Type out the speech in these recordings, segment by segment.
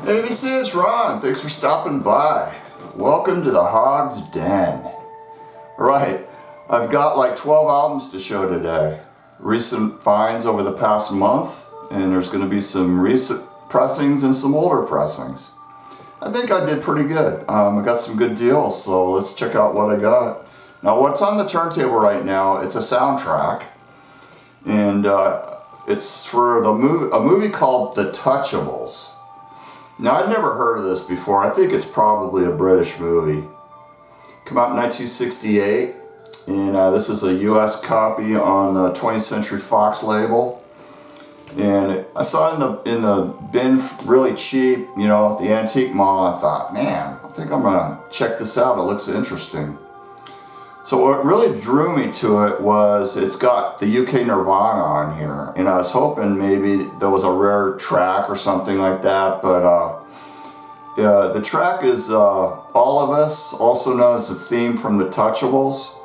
ABC, it's Ron. Thanks for stopping by. Welcome to the Hog's Den. Right, I've got like 12 albums to show today. Recent finds over the past month, and there's going to be some recent pressings and some older pressings. I think I did pretty good. I got some good deals, so let's check out what I got. Now, what's on the turntable right now, it's a soundtrack, and it's for a movie called The Touchables. Now, I'd never heard of this before. I think it's probably a British movie. Came out in 1968, and this is a US copy on the 20th Century Fox label. And I saw it in the bin really cheap, you know, at the antique mall. I thought, man, I think I'm gonna check this out. It looks interesting. So what really drew me to it was it's got the UK Nirvana on here, and I was hoping maybe there was a rare track or something like that, but yeah, the track is All of Us, also known as the theme from the Touchables,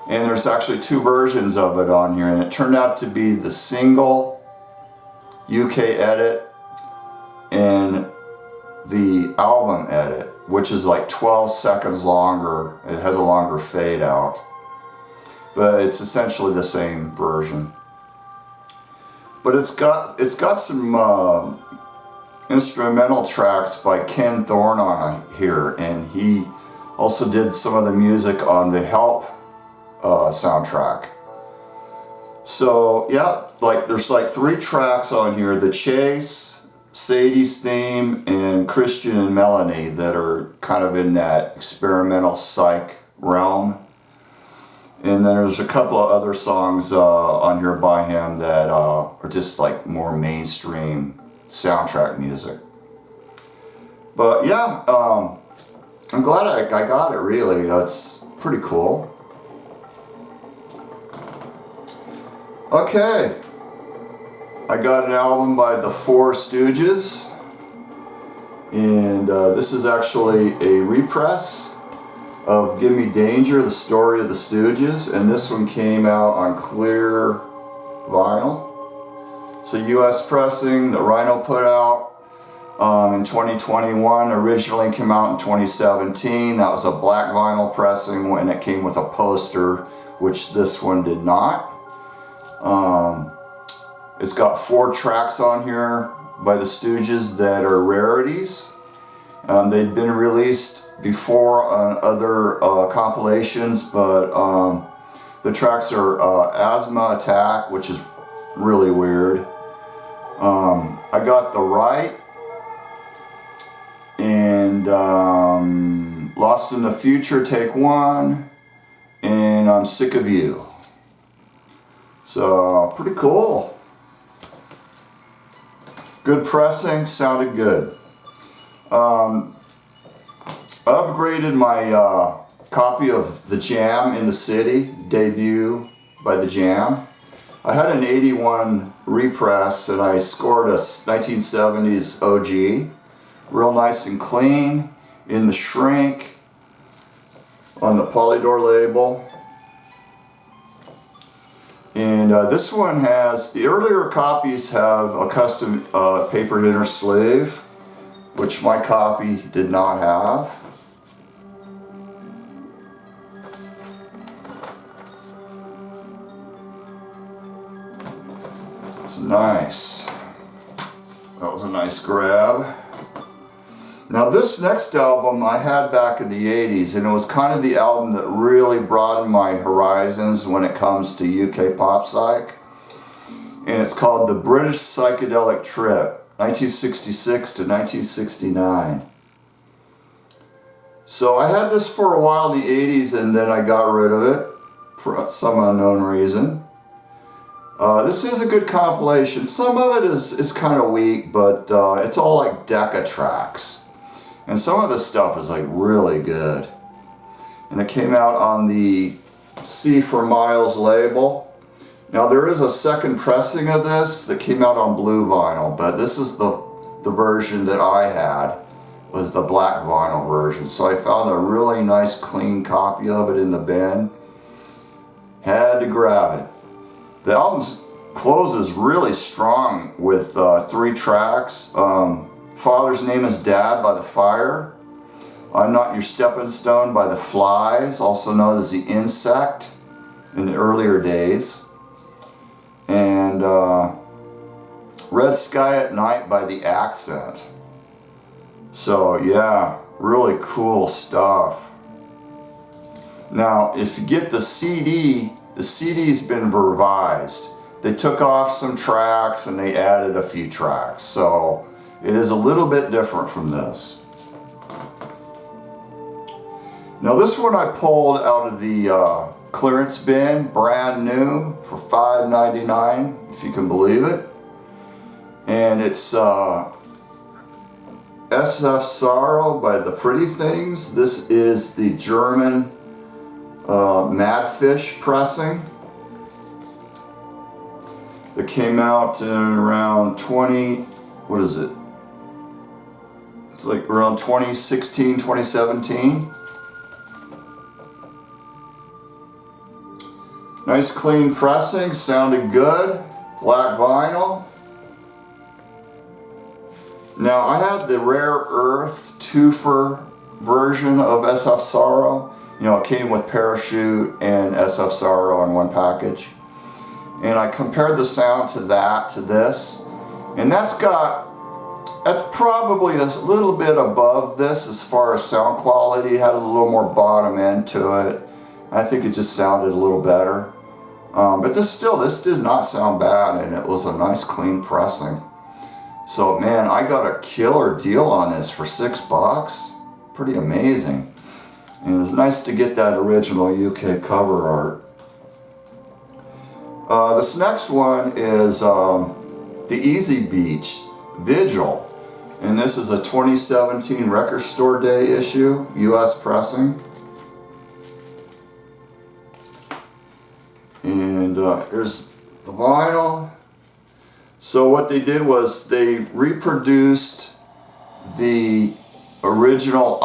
and there's actually two versions of it on here, and it turned out to be the single UK edit and the album edit, which is like 12 seconds longer. It has a longer fade out, but it's essentially the same version. But it's got some instrumental tracks by Ken Thorne on here, and he also did some of the music on the Help soundtrack. So yeah, like there's like 3 tracks on here: The Chase, Sadie's Theme, and Christian and Melanie, that are kind of in that experimental psych realm. And then there's a couple of other songs on here by him that are just like more mainstream soundtrack music. But yeah, I'm glad I got it, really. It's pretty cool. Okay. I got an album by the Four Stooges, and this is actually a repress of Give Me Danger, the story of the Stooges, and this one came out on clear vinyl. It's a US pressing that Rhino put out in 2021, originally came out in 2017. That was a black vinyl pressing when it came with a poster, which this one did not. It's got 4 tracks on here by the Stooges that are rarities. They'd been released before on other compilations, but the tracks are Asthma Attack, which is really weird. I got The Right and Lost in the Future, Take 1, and I'm Sick of You. So, pretty cool. Good pressing, sounded good. Upgraded my copy of The Jam in the City, debut by The Jam. I had an 81 repress and I scored a 1970s OG. Real nice and clean, in the shrink, on the Polydor label. And this one has, the earlier copies have a custom papered inner sleeve, which my copy did not have. It's nice. That was a nice grab. Now this next album I had back in the 80s, and it was kind of the album that really broadened my horizons when it comes to UK pop psych. And it's called The British Psychedelic Trip, 1966 to 1969. So I had this for a while in the 80s, and then I got rid of it for some unknown reason. This is a good compilation. Some of it is kind of weak, but it's all like Decca tracks. And some of this stuff is like really good. And it came out on the C for Miles label. Now there is a second pressing of this that came out on blue vinyl, but this is the version that I had, was the black vinyl version. So I found a really nice clean copy of it in the bin. Had to grab it. The album closes really strong with 3 tracks. Father's Name is Dad by The Fire. I'm Not Your Stepping Stone by The Flies, also known as The Insect in the earlier days. And Red Sky at Night by The Accent. So yeah, really cool stuff. Now, if you get the CD's been revised. They took off some tracks and they added a few tracks. So it is a little bit different from this. Now this one I pulled out of the clearance bin, brand new, for $5.99, if you can believe it. And it's SF Sorrow by The Pretty Things. This is the German Madfish pressing that came out in around what is it? It's like around 2016, 2017. Nice clean pressing, sounded good. Black vinyl. Now I had the Rare Earth twofer version of SF Sorrow. You know, it came with Parachute and SF Sorrow in one package. And I compared the sound to that, to this. And that's probably a little bit above this as far as sound quality. It had a little more bottom end to it. I think it just sounded a little better. But this did not sound bad, and it was a nice clean pressing. So man, I got a killer deal on this for $6. Pretty amazing. And it was nice to get that original UK cover art. This next one is the Easy Beach Vigil. And this is a 2017 Record Store Day issue, US pressing. And here's the vinyl. So what they did was they reproduced the original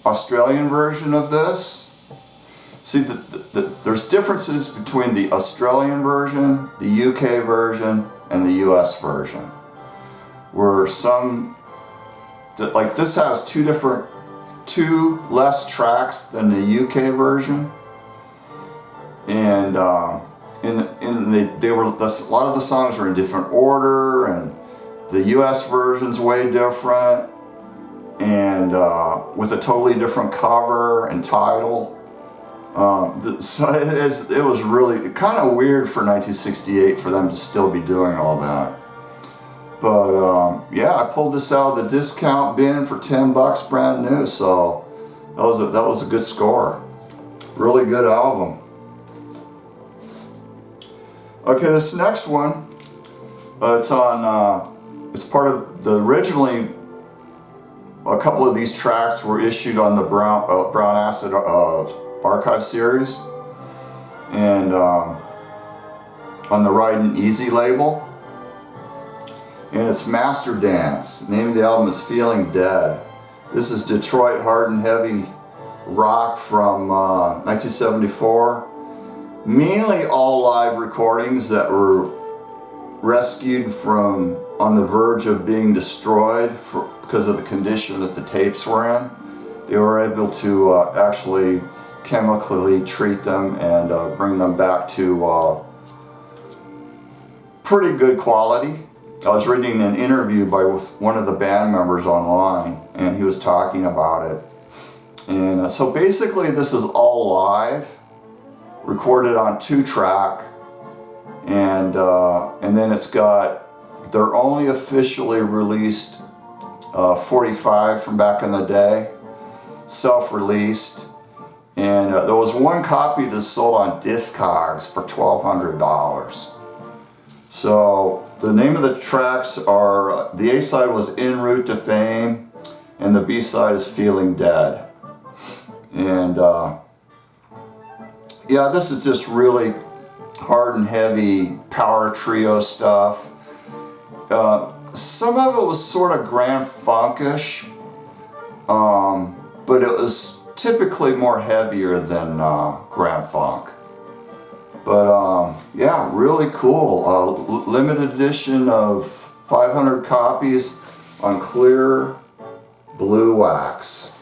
Australian version of this. See, there's differences between the Australian version, the UK version, and the US version. Where like this has two less tracks than the UK version. And a lot of the songs are in different order, and the US version's way different, and with a totally different cover and title. So it was really kind of weird for 1968 for them to still be doing all that. But yeah, I pulled this out of the discount bin for $10 brand new, so that was a good score. Really good album. Okay, this next one, it's part of originally a couple of these tracks were issued on the Brown Acid Archive series, and on the Ride and Easy label, and it's Master Dance. The name of the album is Feeling Dead. This is Detroit hard and heavy rock from 1974. Mainly all live recordings that were rescued from on the verge of being destroyed because of the condition that the tapes were in. They were able to actually chemically treat them and bring them back to pretty good quality. I was reading an interview with one of the band members online, and he was talking about it. And so basically this is all live, recorded on 2-track, and then it's got their only officially released 45 from back in the day, self-released, and there was one copy that sold on Discogs for $1,200. So the name of the tracks are, the A-side was En Route to Fame, and the B-side is Feeling Dead. And yeah, this is just really hard and heavy power trio stuff. Some of it was sort of grand funkish, but it was typically more heavier than grand funk. But yeah, really cool. Limited edition of 500 copies. on clear blue wax.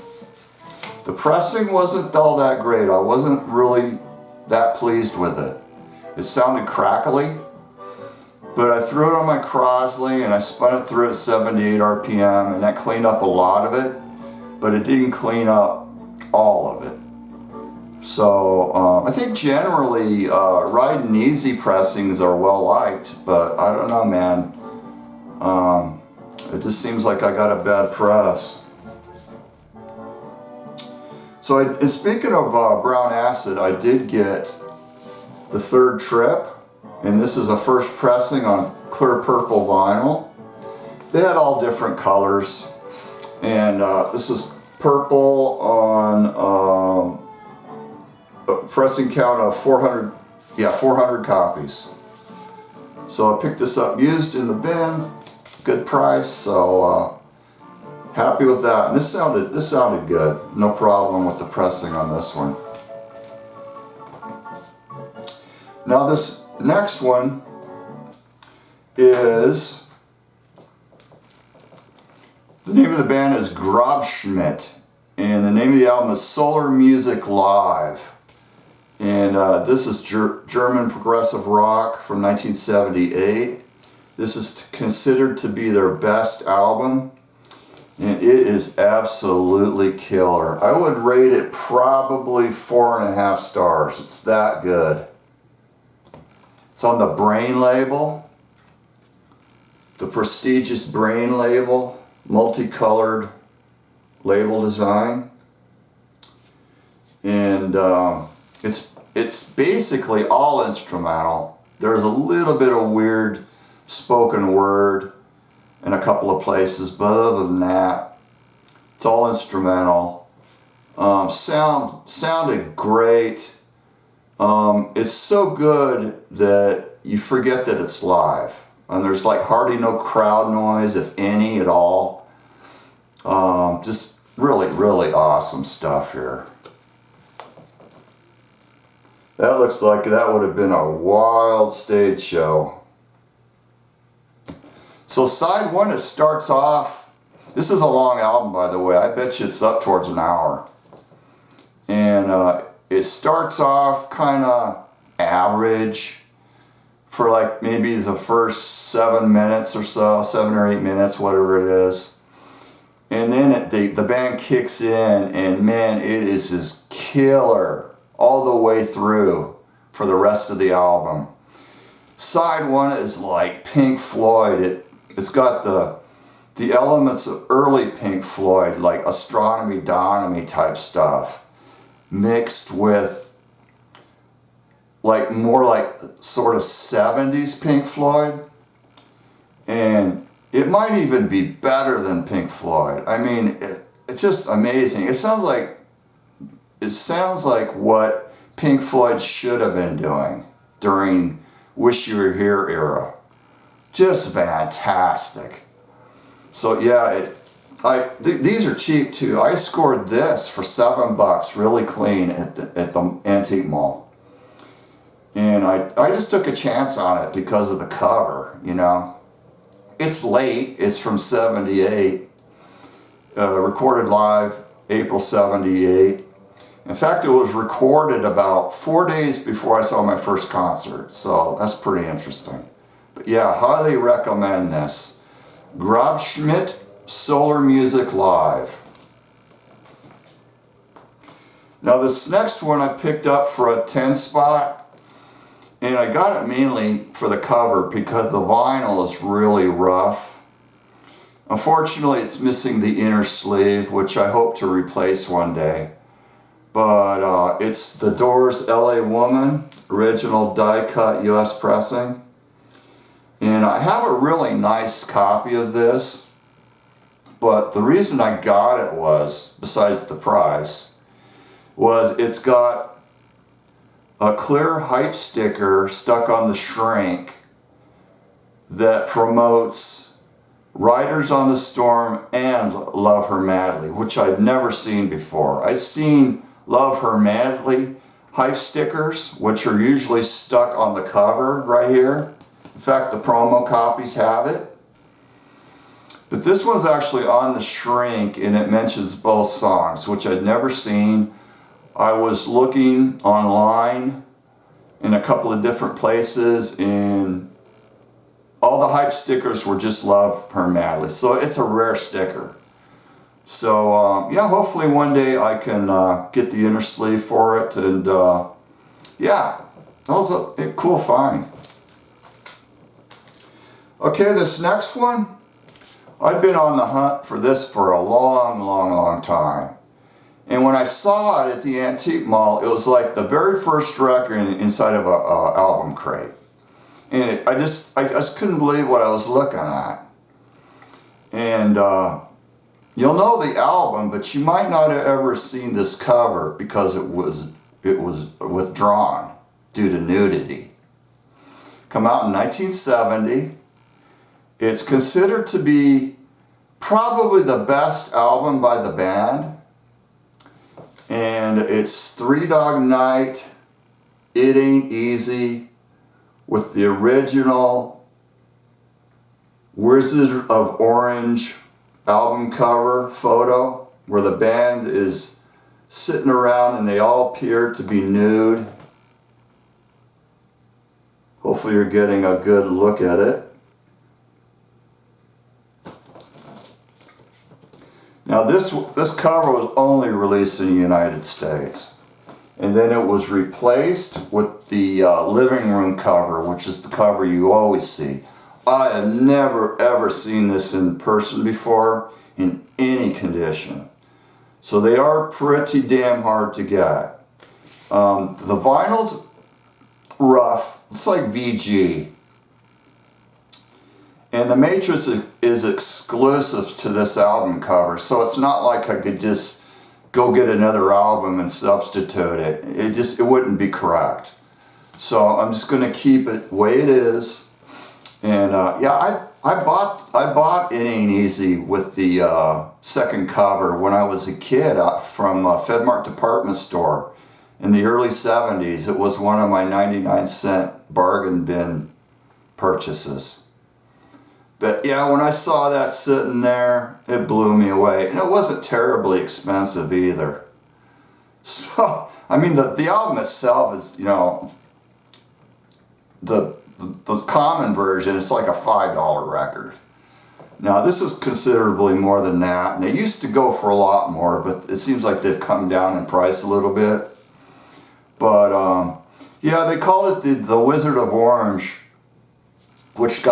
The pressing wasn't all that great. I wasn't really that pleased with it. It sounded crackly, but I threw it on my Crosley and I spun it through at 78 RPM, and that cleaned up a lot of it, but it didn't clean up all of it. So I think generally Riding Easy pressings are well liked, but I don't know, man. It just seems like I got a bad press. So and speaking of brown acid, I did get the third trip, and this is a first pressing on clear purple vinyl. They had all different colors, and this is purple on a pressing count of 400 copies. So I picked this up used in the bin, good price, so happy with that. And this sounded good, no problem with the pressing on this one. Now this next one is, the name of the band is Grosch, and the name of the album is Solar Music Live. And this is German progressive rock from 1978. This is considered to be their best album, and it is absolutely killer. I would rate it probably 4.5 stars. It's that good. It's on the Brain label, the prestigious Brain label, multicolored label design, and it's basically all instrumental. There's a little bit of weird spoken word in a couple of places, but other than that, it's all instrumental. Sounded great. It's so good that you forget that it's live, and there's like hardly no crowd noise, if any at all. Just really awesome stuff here. That looks like that would have been a wild stage show. So side one, it starts off, this is a long album, by the way. I bet you it's up towards an hour. And it starts off kind of average for like maybe the first 7 minutes or so, 7 or 8 minutes, whatever it is. And then the band kicks in, and man, it is just killer all the way through for the rest of the album. Side one is like Pink Floyd. It's got the elements of early Pink Floyd, like Astronomy Donomy type stuff, mixed with like more like sort of 70s Pink Floyd. And it might even be better than Pink Floyd. I mean, it's just amazing. It sounds like what Pink Floyd should have been doing during Wish You Were Here era. Just fantastic. So yeah, these are cheap too. I scored this for $7, really clean at the Antique Mall. And I just took a chance on it because of the cover, you know. It's late, it's from 78, recorded live April 78. In fact, it was recorded about 4 days before I saw my first concert, so that's pretty interesting. But yeah, highly recommend this. Grosch Solar Music Live. Now this next one I picked up for a 10 spot, and I got it mainly for the cover because the vinyl is really rough. Unfortunately, it's missing the inner sleeve, which I hope to replace one day. But it's the Dores LA Woman, original die-cut US pressing. And I have a really nice copy of this, but the reason I got it was, besides the price, was it's got a clear hype sticker stuck on the shrink that promotes Riders on the Storm and Love Her Madly, which I'd never seen before. I'd seen Love Her Madly hype stickers, which are usually stuck on the cover right here. In fact, the promo copies have it. But this one's actually on the shrink, and it mentions both songs, which I'd never seen. I was looking online in a couple of different places, and all the hype stickers were just Love Her Madly. So it's a rare sticker. So yeah, hopefully one day I can get the inner sleeve for it, and yeah, that was a cool find. Okay, this next one, I've been on the hunt for this for a long time. And when I saw it at the antique mall, it was like the very first record inside of a album crate. And I just couldn't believe what I was looking at. And you'll know the album, but you might not have ever seen this cover because it was withdrawn due to nudity. Come out in 1970. It's considered to be probably the best album by the band. And it's Three Dog Night, It Ain't Easy, with the original Wizard of Orange album cover photo, where the band is sitting around and they all appear to be nude. Hopefully you're getting a good look at it. Now this cover was only released in the United States, and then it was replaced with the living room cover, which is the cover you always see. I have never ever seen this in person before in any condition. So they are pretty damn hard to get. The vinyl's rough, it's like VG. And the matrix is exclusive to this album cover, so it's not like I could just go get another album and substitute it. It wouldn't be correct. So I'm just going to keep it the way it is. And yeah, I bought It Ain't Easy with the second cover when I was a kid from Fedmark Department Store in the early 70s. It was one of my 99-cent bargain bin purchases. But yeah, when I saw that sitting there, it blew me away. And it wasn't terribly expensive either. So, I mean, the album itself is, you know, the common version, it's like a $5 record. Now, this is considerably more than that. And they used to go for a lot more, but it seems like they've come down in price a little bit. But, yeah, they call it the Wizard of Orange, which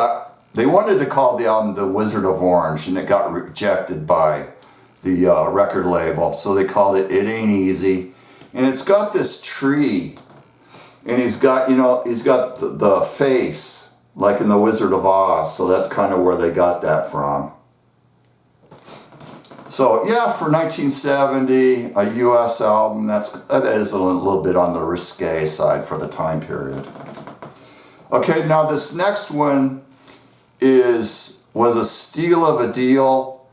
they wanted to call the album The Wizard of Orange, and it got rejected by the record label, so they called it It Ain't Easy. And it's got this tree, and he's got the face, like in The Wizard of Oz, so that's kind of where they got that from. So yeah, for 1970, a US album, that is a little bit on the risque side for the time period. Okay, now this next one was a steal of a deal.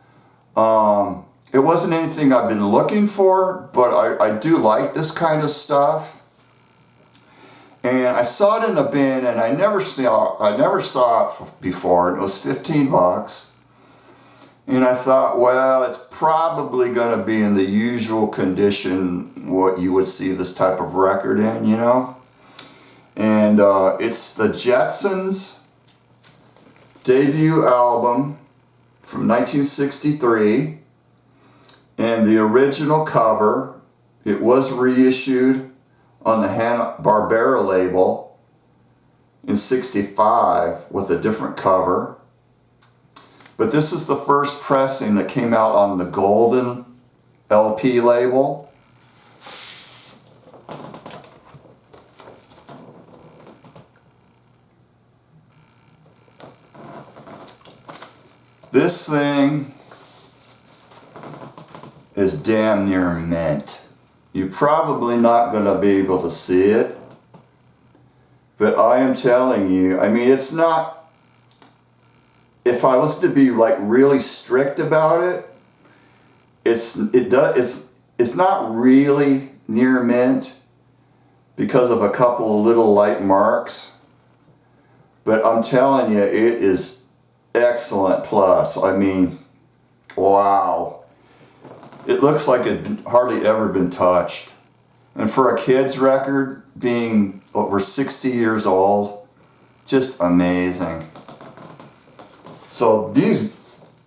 It wasn't anything I've been looking for, but I do like this kind of stuff. And I saw it in a bin, and I never saw it before, and it was $15. And I thought, well, it's probably going to be in the usual condition what you would see this type of record in, you know. And it's the Jetsons' debut album from 1963, and the original cover, it was reissued on the Hanna-Barbera label in '65 with a different cover. But this is the first pressing that came out on the Golden LP label. This thing is damn near mint. You're probably not going to be able to see it, but I am telling you, I mean, it's not, if I was to be like really strict about it, it's not really near mint because of a couple of little light marks, but I'm telling you, it is excellent plus. I mean, wow. It looks like it had hardly ever been touched. And for a kid's record, being over 60 years old, just amazing. So these,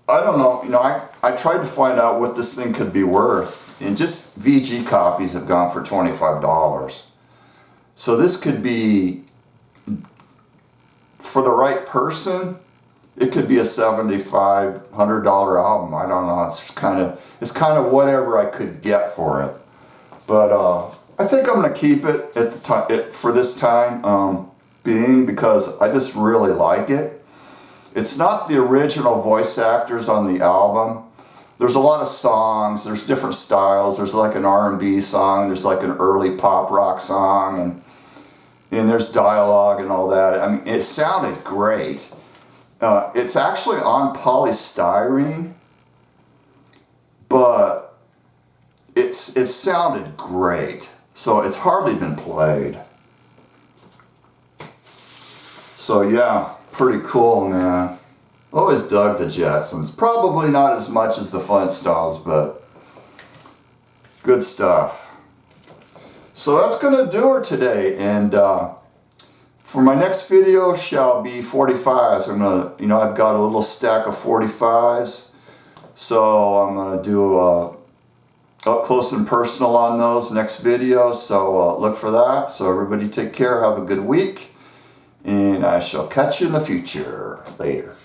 I don't know, you know, I tried to find out what this thing could be worth, and just VG copies have gone for $25. So this could be, for the right person, it could be a $7,500 album. I don't know. It's kind of whatever I could get for it. But I think I'm gonna keep it at the time for this time being, because I just really like it. It's not the original voice actors on the album. There's a lot of songs. There's different styles. There's like an R&B song. There's like an early pop rock song, and there's dialogue and all that. I mean, it sounded great. It's actually on polystyrene, but it sounded great. So it's hardly been played. So yeah, pretty cool, man. Always dug the Jetsons. Probably not as much as the Flintstones, but good stuff. So that's gonna do it today, and for my next video shall be 45s. I'm gonna, you know, I've got a little stack of 45s, so I'm gonna do up close and personal on those next video. So look for that. So everybody take care. Have a good week, and I shall catch you in the future. Later.